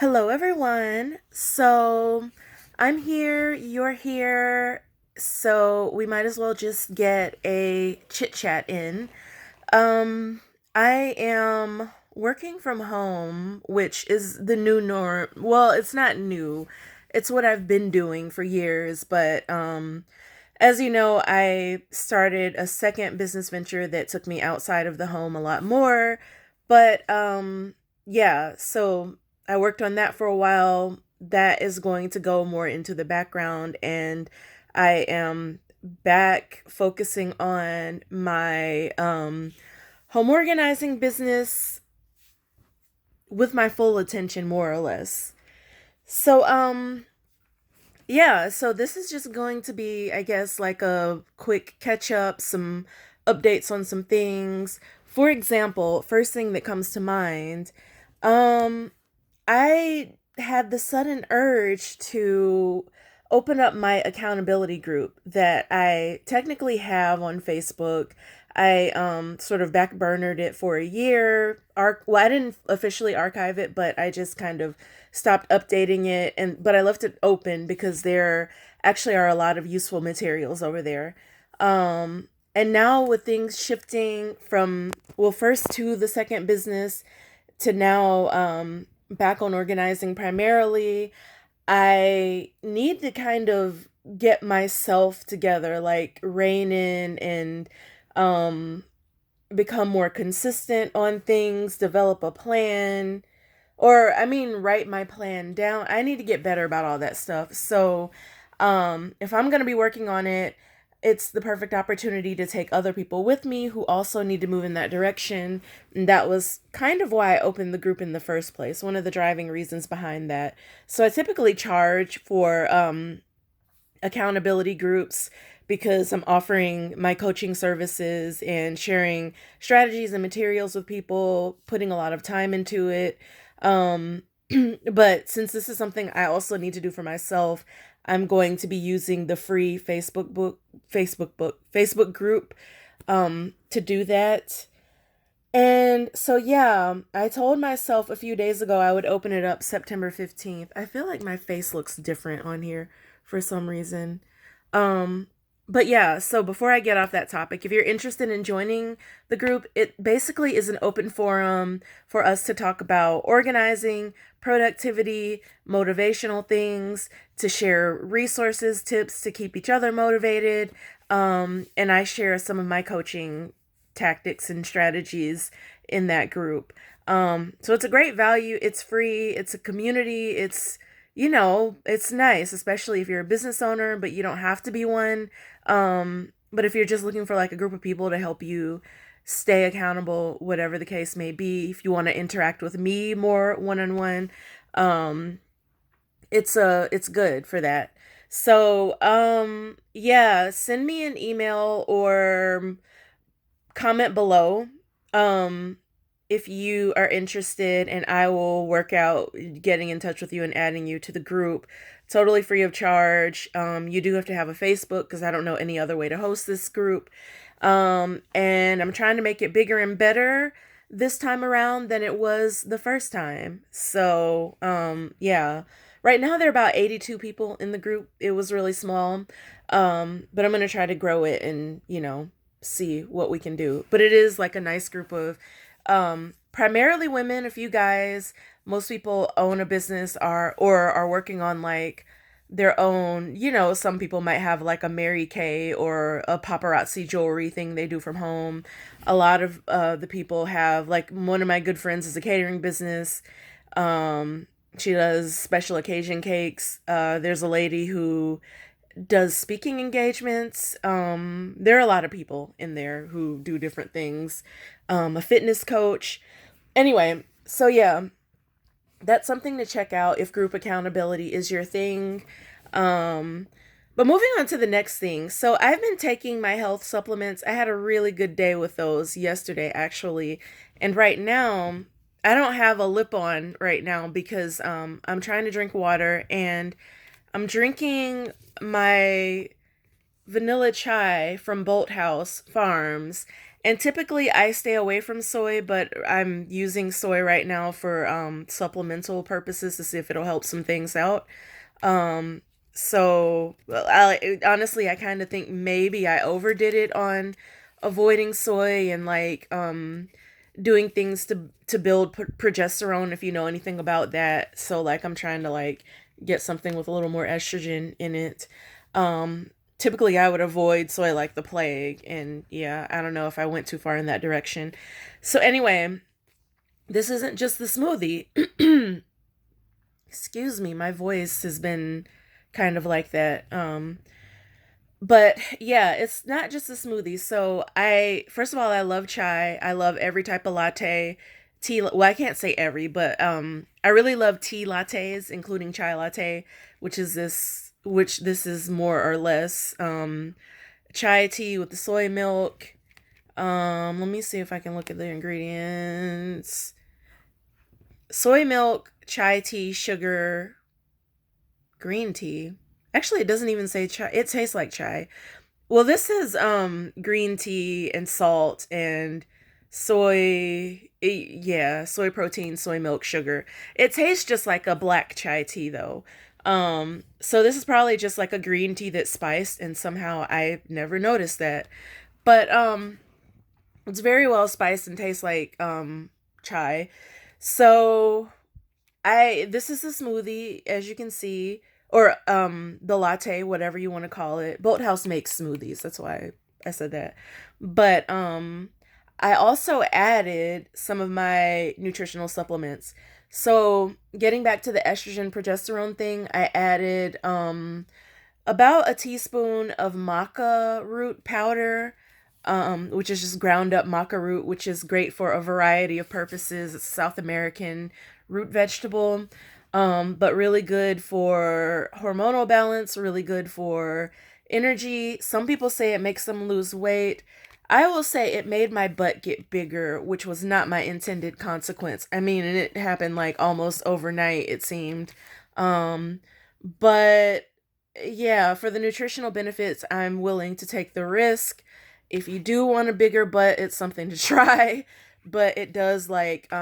Hello, everyone. So I'm here, you're here, so we might as well just get a chit chat in. Um, I am working from home, which is the new norm. Well, it's not new, it's what I've been doing for years, but as you know, I started a second business venture that took me outside of the home a lot more. But yeah, so I worked on that for a while. That is going to go more into the background, and I am back focusing on my home organizing business with my full attention, more or less. So yeah, so this is just going to be, I guess, like a quick catch up, some updates on some things. For example, first thing that comes to mind, um, I had the sudden urge to open up my accountability group that I technically have on Facebook. I sort of backburnered it for a year. Well, I didn't officially archive it, but I just kind of stopped updating it, and but I left it open because there actually are a lot of useful materials over there. And now with things shifting from, well, first to the second business to now back on organizing primarily, I need to kind of get myself together, like rein in and um, become more consistent on things, develop a plan, or I mean, write my plan down. I need to get better about all that stuff. So, if I'm going to be working on it, it's the perfect opportunity to take other people with me who also need to move in that direction. And that was kind of why I opened the group in the first place, one of the driving reasons behind that. So I typically charge for accountability groups because I'm offering my coaching services and sharing strategies and materials with people, putting a lot of time into it. Um, but since this is something I also need to do for myself, I'm going to be using the free Facebook group to do that. And so yeah, I told myself a few days ago I would open it up September 15th. I feel like my face looks different on here for some reason. Um but yeah, so before I get off that topic, if you're interested in joining the group, it basically is an open forum for us to talk about organizing, productivity, motivational things, to share resources, tips to keep each other motivated. And I share some of my coaching tactics and strategies in that group. So it's a great value. It's free. It's a community. It's nice, especially if you're a business owner, but you don't have to be one. But if you're just looking for like a group of people to help you stay accountable, whatever the case may be, if you want to interact with me more one on one, um, it's good for that. So yeah, send me an email or comment below um if you are interested, and I will work out getting in touch with you and adding you to the group, totally free of charge. You do have to have a Facebook because I don't know any other way to host this group. And I'm trying to make it bigger and better this time around than it was the first time. So yeah, right now there are about 82 people in the group. It was really small. But I'm going to try to grow it and see what we can do. But it is like a nice group of primarily women, a few guys. Most people own a business or are working on like their own, some people might have like a Mary Kay or a paparazzi jewelry thing they do from home. A lot of the people have, like, one of my good friends is a catering business. She does special occasion cakes. There's a lady who does speaking engagements. There are a lot of people in there who do different things. A fitness coach. Anyway, so yeah, that's something to check out if group accountability is your thing. Um, but moving on to the next thing. So I've been taking my health supplements. I had a really good day with those yesterday, actually. And right now, I don't have a lip on right now because I'm trying to drink water, and I'm drinking my vanilla chai from Bolt House Farms, And typically I stay away from soy, but I'm using soy right now for supplemental purposes to see if it'll help some things out. Um, so well, honestly, I kind of think maybe I overdid it on avoiding soy and like doing things to build progesterone if you know anything about that. So like I'm trying to like get something with a little more estrogen in it. Typically I would avoid soy like the plague, and yeah, I don't know if I went too far in that direction. So anyway, this isn't just the smoothie. Excuse me, my voice has been kind of like that. But yeah, it's not just a smoothie. So I first of all, I love chai. I love every type of latte. Tea, well, I can't say every, but I really love tea lattes, including chai latte, which this is more or less chai tea with the soy milk. Let me see if I can look at the ingredients. Soy milk, chai tea, sugar, green tea. Actually, it doesn't even say chai. It tastes like chai. Well, this is green tea and salt and yeah, soy protein, soy milk, sugar. It tastes just like a black chai tea though. So this is probably just like a green tea that's spiced, and somehow I never noticed that. But it's very well spiced and tastes like chai. So I this is a smoothie, as you can see, or the latte, whatever you want to call it. Boathouse makes smoothies, that's why I said that. But I also added some of my nutritional supplements. So getting back to the estrogen progesterone thing, I added about a teaspoon of maca root powder, which is just ground up maca root, which is great for a variety of purposes. It's a South American root vegetable, but really good for hormonal balance, really good for energy. Some people say it makes them lose weight. I will say it made my butt get bigger, which was not my intended consequence. I mean, and it happened like almost overnight, it seemed. Um, but yeah, for the nutritional benefits, I'm willing to take the risk. If you do want a bigger butt, it's something to try, but it does like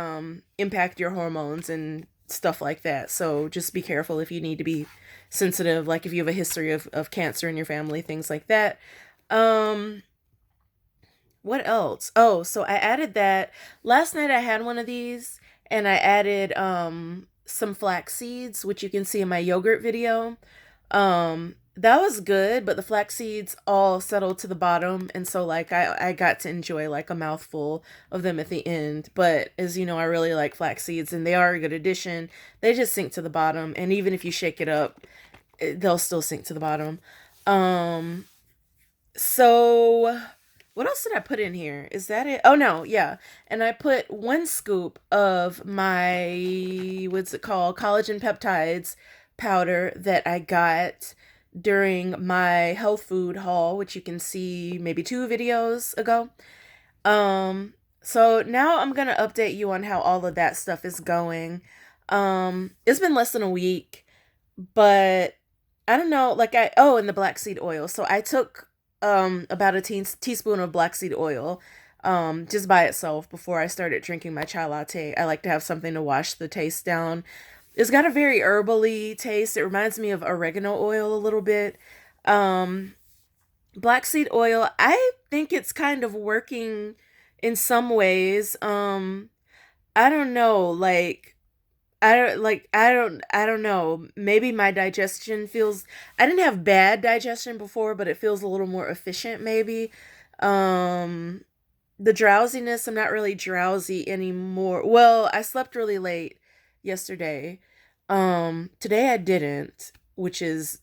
impact your hormones and stuff like that. So just be careful if you need to be sensitive, like if you have a history of cancer in your family, things like that. Um what else? Oh, so I added that last night. I had one of these, and I added some flax seeds, which you can see in my yogurt video. That was good, but the flax seeds all settled to the bottom, and so like I got to enjoy like a mouthful of them at the end. But as you know, I really like flax seeds, and they are a good addition. They just sink to the bottom, and even if you shake it up, they'll still sink to the bottom. Um so what else did I put in here? Is that it? Oh no, yeah. And I put 1 scoop of my what's it called? Collagen peptides powder that I got during my health food haul, which you can see maybe 2 videos ago. So now I'm gonna update you on how all of that stuff is going. It's been less than a week, but I don't know, like and the black seed oil. So I took about a teaspoon of black seed oil just by itself before I started drinking my chai latte. I like to have something to wash the taste down. It's got a very herbally taste. It reminds me of oregano oil a little bit. Um Black seed oil, I think it's kind of working in some ways. I don't know, like I don't know. Maybe my digestion feels I didn't have bad digestion before, but it feels a little more efficient maybe. Um the drowsiness, I'm not really drowsy anymore. Well, I slept really late yesterday. Today I didn't, which is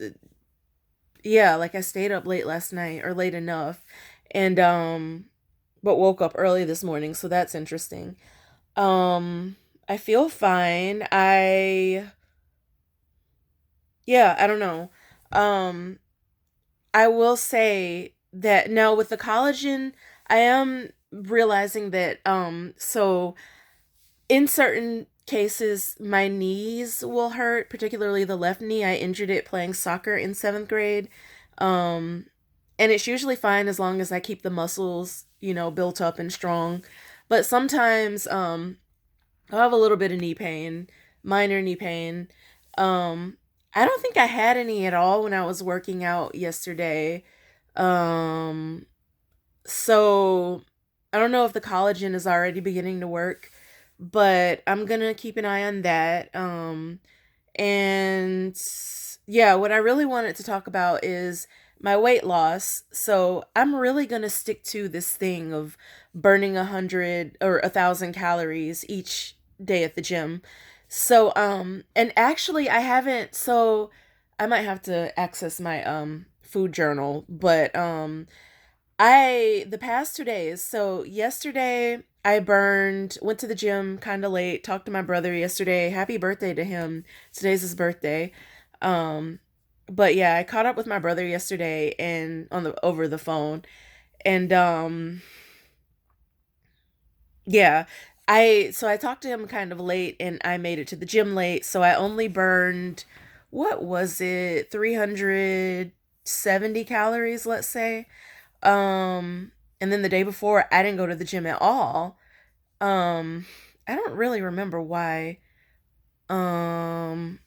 yeah, like I stayed up late last night, or late enough, and but woke up early this morning, so that's interesting. I feel fine. I don't know. Um, I will say that now with the collagen, I am realizing that so in certain cases my knees will hurt, particularly the left knee. I injured it playing soccer in 7th grade. Um and it's usually fine as long as I keep the muscles built up and strong. But sometimes I have a little bit of knee pain, minor knee pain. Um, I don't think I had any at all when I was working out yesterday. Um, so I don't know if the collagen is already beginning to work, but I'm gonna keep an eye on that. And yeah, what I really wanted to talk about is my weight loss. So I'm really gonna stick to this thing of burning 100 or 1,000 calories each day at the gym. So and actually I haven't. So I might have to access my food journal, but I the past 2 days. So yesterday I went to the gym kind of late. Talked to my brother yesterday. Happy birthday to him. Today's his birthday. Um, but yeah, I caught up with my brother yesterday and on the over the phone, and yeah, I talked to him kind of late, and I made it to the gym late. So I only burned, what was it, 370 calories, let's say. And then the day before, I didn't go to the gym at all. Um, I don't really remember why. Um,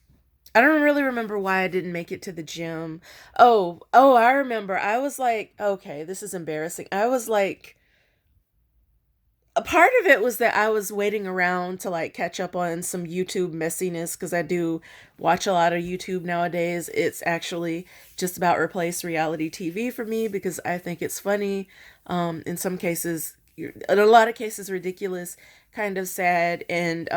I don't really remember why I didn't make it to the gym. Oh, I remember. I was like, okay, this is embarrassing. I was like, a part of it was that I was waiting around to like catch up on some YouTube messiness because I do watch a lot of YouTube nowadays. It's actually just about replaced reality TV for me because I think it's funny. In some cases, in a lot of cases, ridiculous, kind of sad, and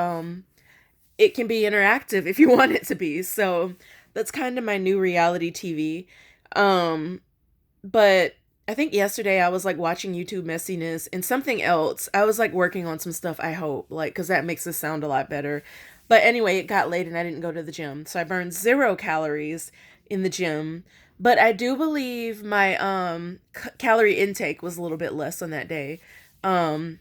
it can be interactive if you want it to be. So that's kind of my new reality TV. Um, but I think yesterday I was like watching YouTube messiness and something else. I was like working on some stuff, I hope, like, because that makes this sound a lot better. But anyway, it got late and I didn't go to the gym. So I burned 0 calories in the gym. But I do believe my calorie intake was a little bit less on that day. Um,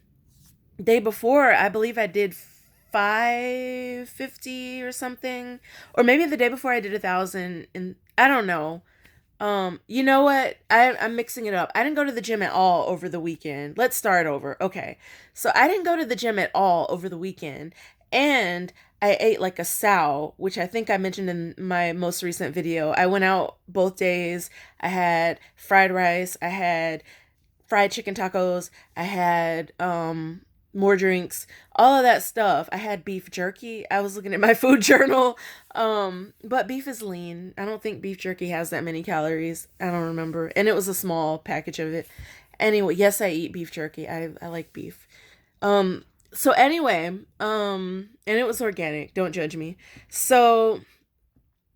Day before, I believe I did 550 or something. Or maybe the day before I did 1,000, and I don't know. You know what? I'm mixing it up. I didn't go to the gym at all over the weekend. Let's start over. Okay. So I didn't go to the gym at all over the weekend. And I ate like a sow, which I think I mentioned in my most recent video. I went out both days. I had fried rice. I had fried chicken tacos. I had more drinks, all of that stuff. I had beef jerky. I was looking at my food journal. But beef is lean. I don't think beef jerky has that many calories. I don't remember. And it was a small package of it. Anyway, yes, I eat beef jerky. I like beef. So anyway, and it was organic. Don't judge me. So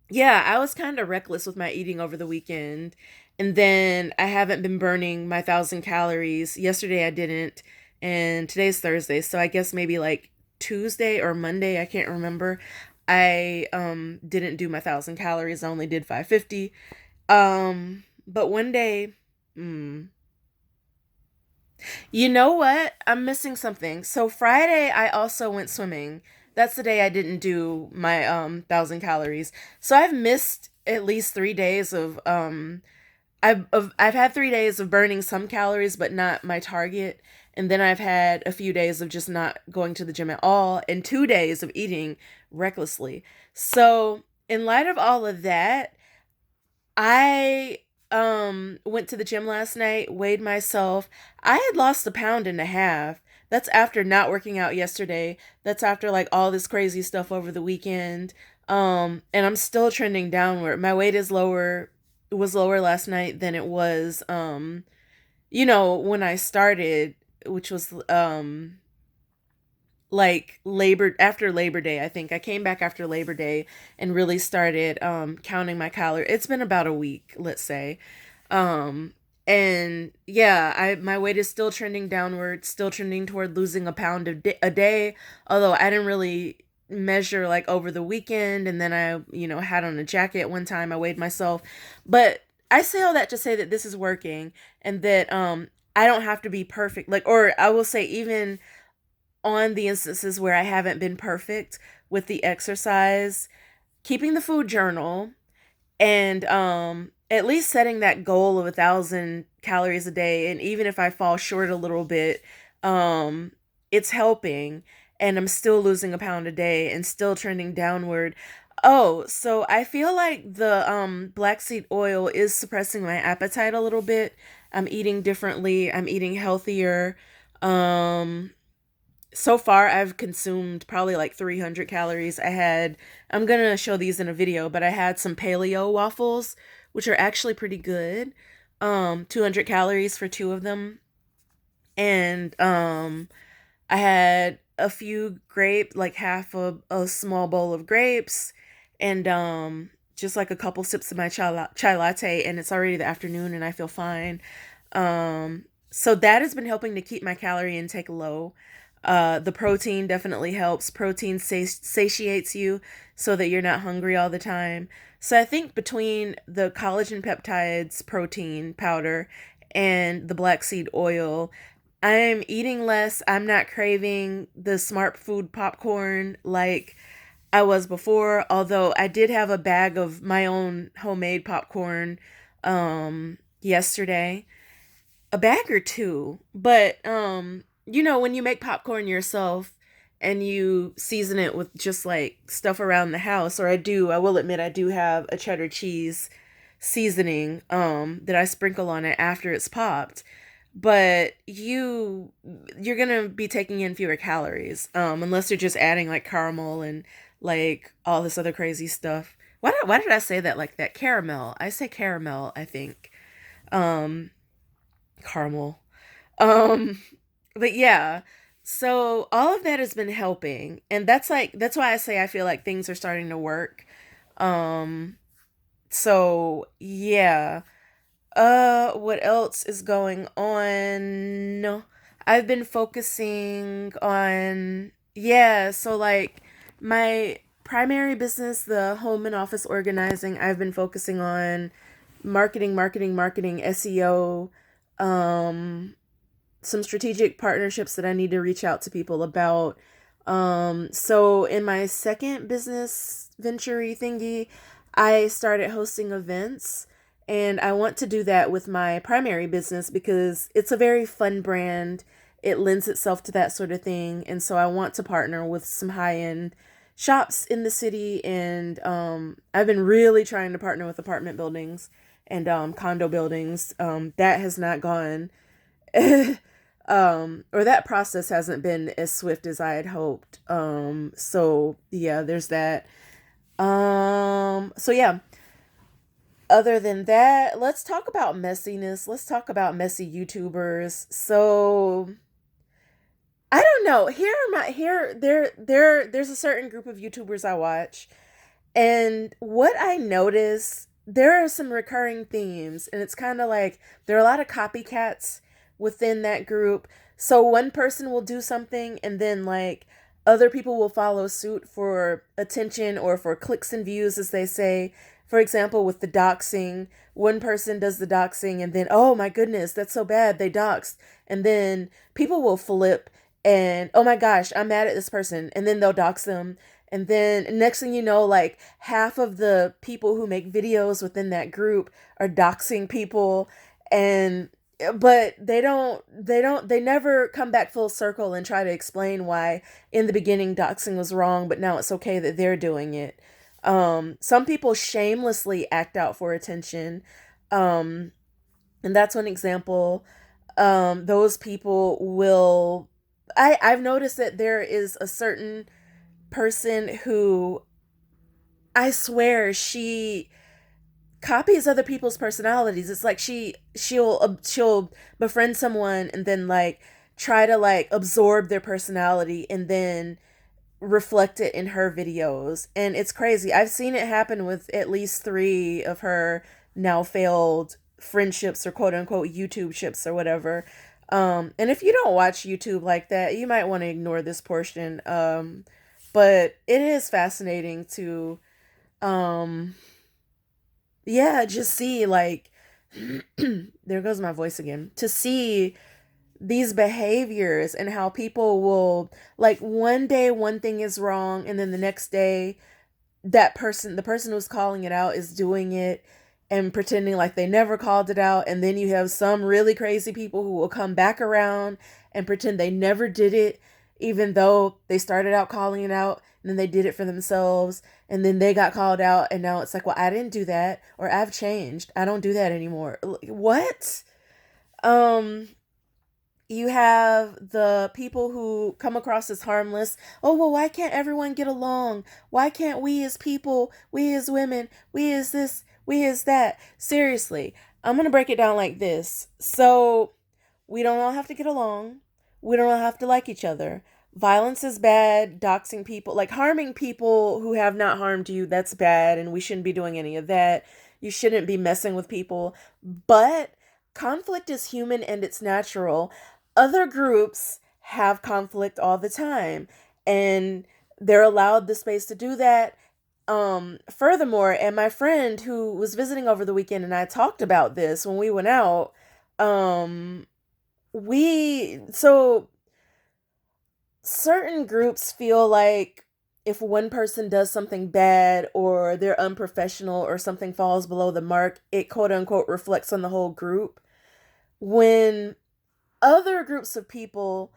yeah, I was kind of reckless with my eating over the weekend. And then I haven't been burning my 1,000 calories. Yesterday I didn't. And today's Thursday. So I guess maybe like Tuesday or Monday. I can't remember. I didn't do my 1,000 calories. I only did 550. But one day, mm, you know what? I'm missing something. So Friday I also went swimming. That's the day I didn't do my 1,000 calories. So I've missed at least 3 days of I've had 3 days of burning some calories, but not my target. And then I've had a few days of just not going to the gym at all, and 2 days of eating recklessly. So, in light of all of that, I went to the gym last night, weighed myself. I had lost 1.5 pounds. That's after not working out yesterday. That's after like all this crazy stuff over the weekend. And I'm still trending downward. My weight is lower, was lower last night than it was when I started, which was like Labor Day. I think I came back after Labor Day and really started counting my calories. It's been about a week, let's say. um and yeah, I my weight is still trending downward, still trending toward losing a pound a day, although I didn't really measure like over the weekend. And then I had on a jacket one time, I weighed myself. But I say all that to say that this is working, and that I don't have to be perfect, like, or I will say, even on the instances where I haven't been perfect with the exercise, keeping the food journal, and at least setting that goal of 1,000 calories a day, and even if I fall short a little bit, um, it's helping, and I'm still losing a pound a day and still trending downward. Oh, so I feel like the black seed oil is suppressing my appetite a little bit. I'm eating differently. I'm eating healthier. Um, so far I've consumed probably like 300 calories. I'm going to show these in a video, but I had some paleo waffles, which are actually pretty good. 200 calories for two of them. And I had a few like half a small bowl of grapes, and just like a couple sips of my chai latte, and it's already the afternoon and I feel fine. So that has been helping to keep my calorie intake low. The protein definitely helps. Protein satiates you so that you're not hungry all the time. So I think between the collagen peptides protein powder and the black seed oil, I'm eating less. I'm not craving the smart food popcorn like I was before, although I did have a bag of my own homemade popcorn yesterday, a bag or two. But when you make popcorn yourself and you season it with just like stuff around the house, or I will admit I do have a cheddar cheese seasoning that I sprinkle on it after it's popped. But you're gonna be taking in fewer calories, unless you're just adding like caramel and like all this other crazy stuff. Why did I say that like that? Caramel. I say caramel, I think. Um, Caramel. Um, but yeah. So all of that has been helping. And that's why I say I feel like things are starting to work. Um, so yeah. What else is going on? I've been focusing on, yeah, so like my primary business, the home and office organizing, I've been focusing on marketing, SEO, um, some strategic partnerships that I need to reach out to people about. So in my second business venture thingy, I started hosting events, and I want to do that with my primary business because it's a very fun brand. It lends itself to that sort of thing. And so I want to partner with some high-end shops in the city. And I've been really trying to partner with apartment buildings and condo buildings. That has not gone or that process hasn't been as swift as I had hoped. So yeah, there's that. So yeah, other than that, let's talk about messiness. Let's talk about messy YouTubers. So I don't know. There's a certain group of YouTubers I watch, and what I notice, there are some recurring themes, and it's kind of like there are a lot of copycats within that group. So one person will do something, and then like other people will follow suit for attention or for clicks and views, as they say. For example, with the doxing, one person does the doxing, and then, oh my goodness, that's so bad, they doxed. And then people will flip and, oh my gosh, I'm mad at this person. And then they'll dox them. And then next thing you know, like half of the people who make videos within that group are doxing people. And but they never come back full circle and try to explain why in the beginning doxing was wrong, but now it's okay that they're doing it. Some people shamelessly act out for attention. Um, and that's one example. Those people will, I've noticed that there is a certain person who, I swear, she copies other people's personalities. It's like she'll befriend someone and then like try to like absorb their personality and then reflect it in her videos. And it's crazy. I've seen it happen with at least 3 of her now failed friendships or quote unquote YouTube ships or whatever. And if you don't watch YouTube like that, you might want to ignore this portion. But it is fascinating to um yeah, just see like there goes my voice again. To see these behaviors and how people will like one day one thing is wrong and then the next day the person who's calling it out is doing it. and pretending like they never called it out. And then you have some really crazy people who will come back around and pretend they never did it, even though they started out calling it out and then they did it for themselves. And then they got called out. And now it's like, well, I didn't do that. Or I've changed. I don't do that anymore. What? Um, you have the people who come across as harmless. Oh, well, why can't everyone get along? Why can't we as people, we as women, we as this, we as that? Seriously, I'm going to break it down like this. So, we don't all have to get along. We don't all have to like each other. Violence is bad. Doxing people, like harming people who have not harmed you, that's bad. And we shouldn't be doing any of that. You shouldn't be messing with people. But conflict is human and it's natural. Other groups have conflict all the time. And they're allowed the space to do that. Furthermore, and my friend who was visiting over the weekend and I talked about this when we went out, um, we so certain groups feel like if one person does something bad or they're unprofessional or something falls below the mark, it quote unquote reflects on the whole group. When other groups of people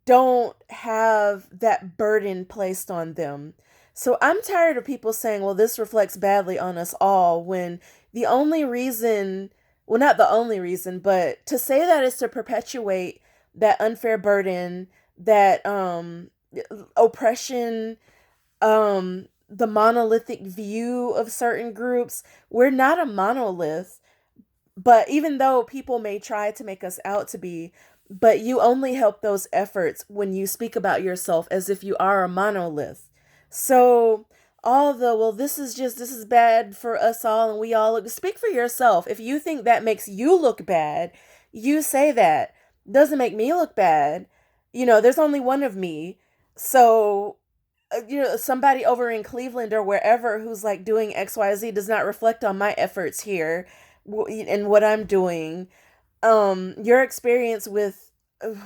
don't have that burden placed on them. So I'm tired of people saying, well, this reflects badly on us all, when the only reason, well, not the only reason, but to say that is to perpetuate that unfair burden, that oppression, the monolithic view of certain groups. We're not a monolith. But even though people may try to make us out to be, but you only help those efforts when you speak about yourself as if you are a monolith. So all the, well, this is bad for us all and we all look, speak for yourself. If you think that makes you look bad, you say that. Doesn't make me look bad. There's only one of me. So somebody over in Cleveland or wherever who's like doing XYZ does not reflect on my efforts here and what I'm doing. Your experience with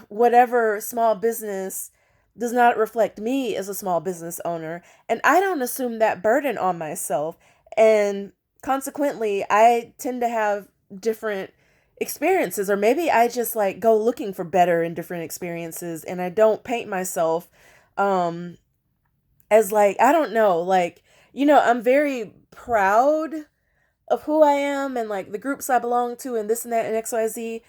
whatever small business does not reflect me as a small business owner, and I don't assume that burden on myself. And consequently, I tend to have different experiences, or maybe I just like go looking for better in different experiences, and I don't paint myself um as like, I don't know, like, I'm very proud of who I am and like the groups I belong to and this and that and XYZ,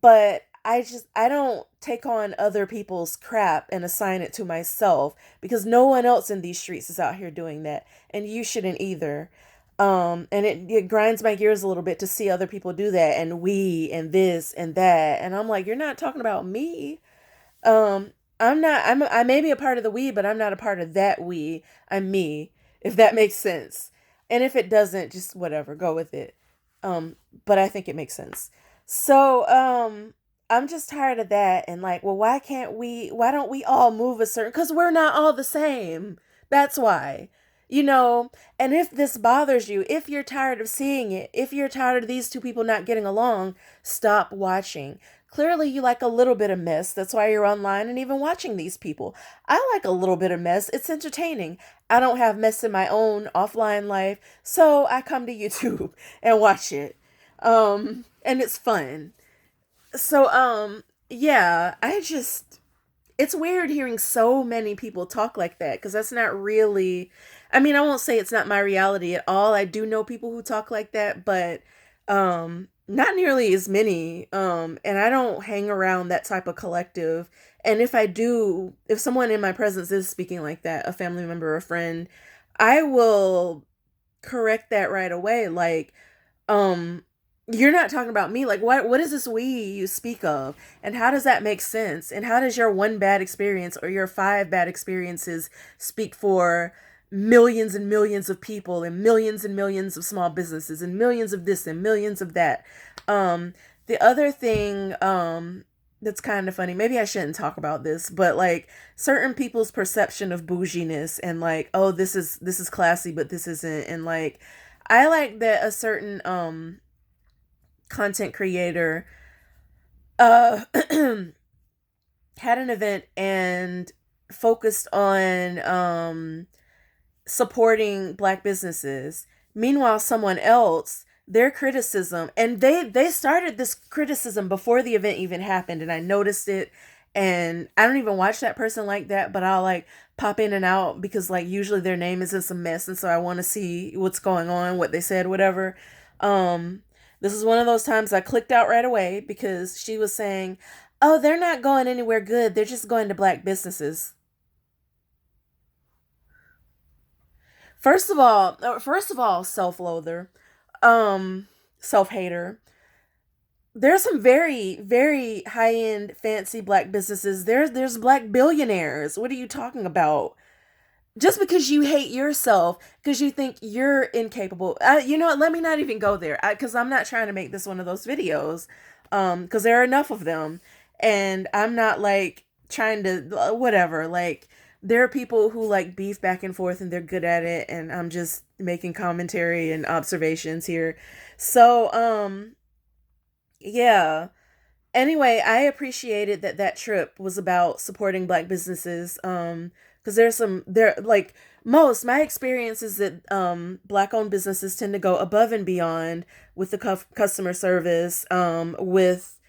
but I don't take on other people's crap and assign it to myself, because no one else in these streets is out here doing that, and you shouldn't either. And it grinds my gears a little bit to see other people do that, and we and this and that, and I'm like, you're not talking about me. I may be a part of the we, but I'm not a part of that we. I'm me, if that makes sense. And if it doesn't, just whatever, go with it. But I think it makes sense. So, I'm just tired of that, and like, well, why don't we all move a certain, cuz we're not all the same. That's why. You know, and if this bothers you, if you're tired of seeing it, if you're tired of these two people not getting along, stop watching. Clearly, you like a little bit of mess. That's why you're online and even watching these people. I like a little bit of mess. It's entertaining. I don't have mess in my own offline life, so I come to YouTube and watch it. And it's fun. So, yeah, it's weird hearing so many people talk like that, because that's not really, I mean, I won't say it's not my reality at all. I do know people who talk like that, but not nearly as many. And I don't hang around that type of collective. And if I do, if someone in my presence is speaking like that, a family member or a friend, I will correct that right away. Like, um you're not talking about me. Like, what is this we you speak of, and how does that make sense, and how does your one bad experience or your five bad experiences speak for millions and millions of people and millions of small businesses and millions of this and millions of that? The other thing that's kind of funny, maybe I shouldn't talk about this, but like certain people's perception of bouginess, and like, oh, this is classy but this isn't, and like, I like that a certain content creator uh had an event and focused on supporting black businesses. Meanwhile, someone else their criticism, and they started this criticism before the event even happened, and I noticed it. And I don't even watch that person like that, but I'll like pop in and out because like usually their name is in some mess, and so I want to see what's going on, what they said, whatever. um this is one of those times I clicked out right away because she was saying, oh, they're not going anywhere good, they're just going to black businesses. First of all, self-loather, um, self-hater. There's some very, very high-end, fancy black businesses. There's black billionaires. What are you talking about? Just because you hate yourself, because you think you're incapable. You know what? Let me not even go there, because I'm not trying to make this one of those videos. Because there are enough of them, and I'm not like trying to whatever. Like there are people who like beef back and forth, and they're good at it, and I'm just making commentary and observations here. So yeah. Anyway, I appreciated that that trip was about supporting black businesses. Because there's some there like most my experience is that black owned businesses tend to go above and beyond with the customer service, with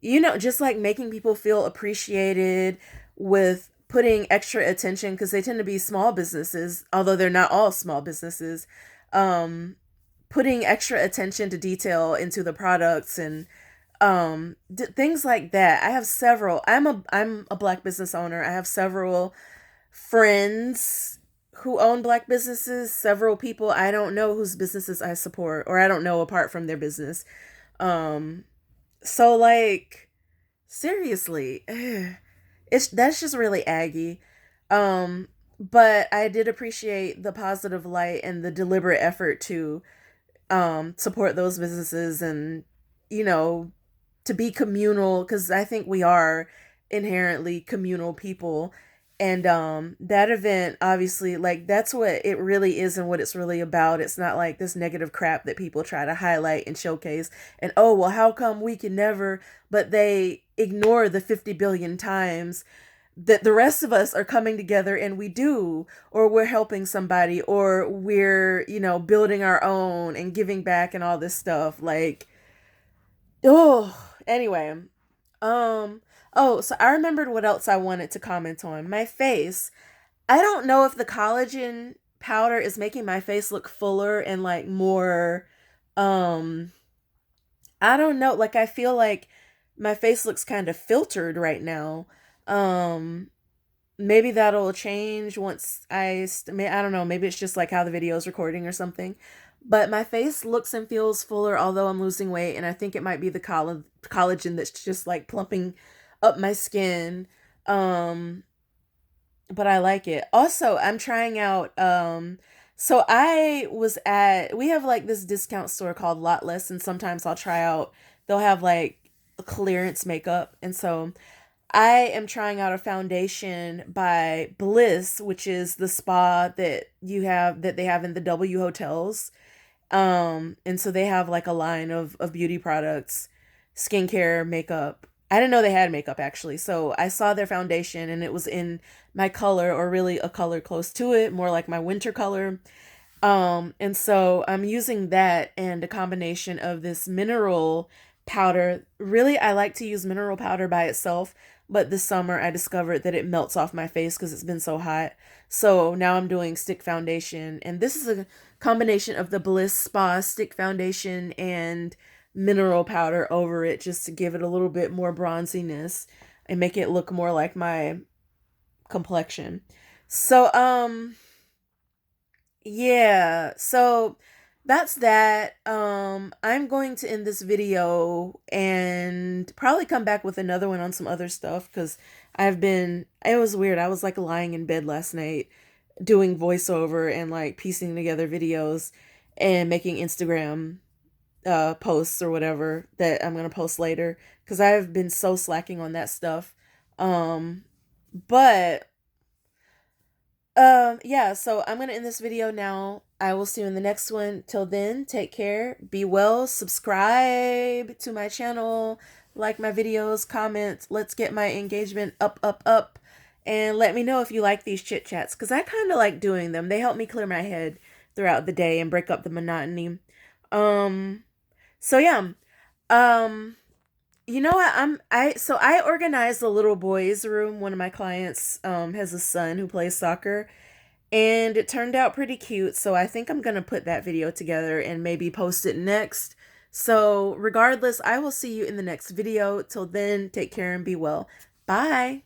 just like making people feel appreciated, with putting extra attention, because they tend to be small businesses, although they're not all small businesses. Um, Putting extra attention to detail into the products, and things like that. I'm a black business owner. I have several friends who own black businesses, several people I don't know whose businesses I support, or I don't know apart from their business. um so like seriously, it's that's just really aggy. But I did appreciate the positive light and the deliberate effort to support those businesses, and you know to be communal, because I think we are inherently communal people. And that event, obviously, like that's what it really is and what it's really about. It's not like this negative crap that people try to highlight and showcase, and oh well, how come we can never, but they ignore the 50 billion times that the rest of us are coming together and we do, or we're helping somebody, or we're building our own and giving back and all this stuff. Like, oh, anyway. um oh, so I remembered what else I wanted to comment on. My face, I don't know if the collagen powder is making my face look fuller and like more, um I don't know, like I feel like my face looks kind of filtered right now. um Maybe that'll change once I don't know, maybe it's just like how the video is recording or something. But my face looks and feels fuller, although I'm losing weight, and I think it might be the collagen that's just like plumping up my skin. Um, but I like it. Also, I'm trying out so we have like this discount store called Lot Less, and sometimes I'll try out, they'll have like clearance makeup. And so I am trying out a foundation by Bliss, which is the spa that they have in the W hotels. And so they have like a line of beauty products, skincare, makeup. I didn't know they had makeup actually. So I saw their foundation and it was in my color, or really a color close to it, more like my winter color. And so I'm using that and a combination of this mineral powder. Really, I like to use mineral powder by itself, but this summer I discovered that it melts off my face because it's been so hot. So now I'm doing stick foundation, and this is a combination of the Bliss Spa stick foundation and mineral powder over it, just to give it a little bit more bronziness and make it look more like my complexion. So yeah, so that's that. I'm going to end this video and probably come back with another one on some other stuff, because it was weird. I was like lying in bed last night doing voiceover and like piecing together videos and making Instagram posts or whatever that I'm gonna post later, because I've been so slacking on that stuff. But yeah, so I'm gonna end this video now. I will see you in the next one. Till then, take care, be well, subscribe to my channel, like my videos, comment. Let's get my engagement up, up, up. And let me know if you like these chit chats, because I kind of like doing them. They help me clear my head throughout the day and break up the monotony. Um, so yeah. Um, you know what? I organized the little boys room. One of my clients has a son who plays soccer, and it turned out pretty cute. So I think I'm going to put that video together and maybe post it next. So regardless, I will see you in the next video. Till then, take care and be well. Bye.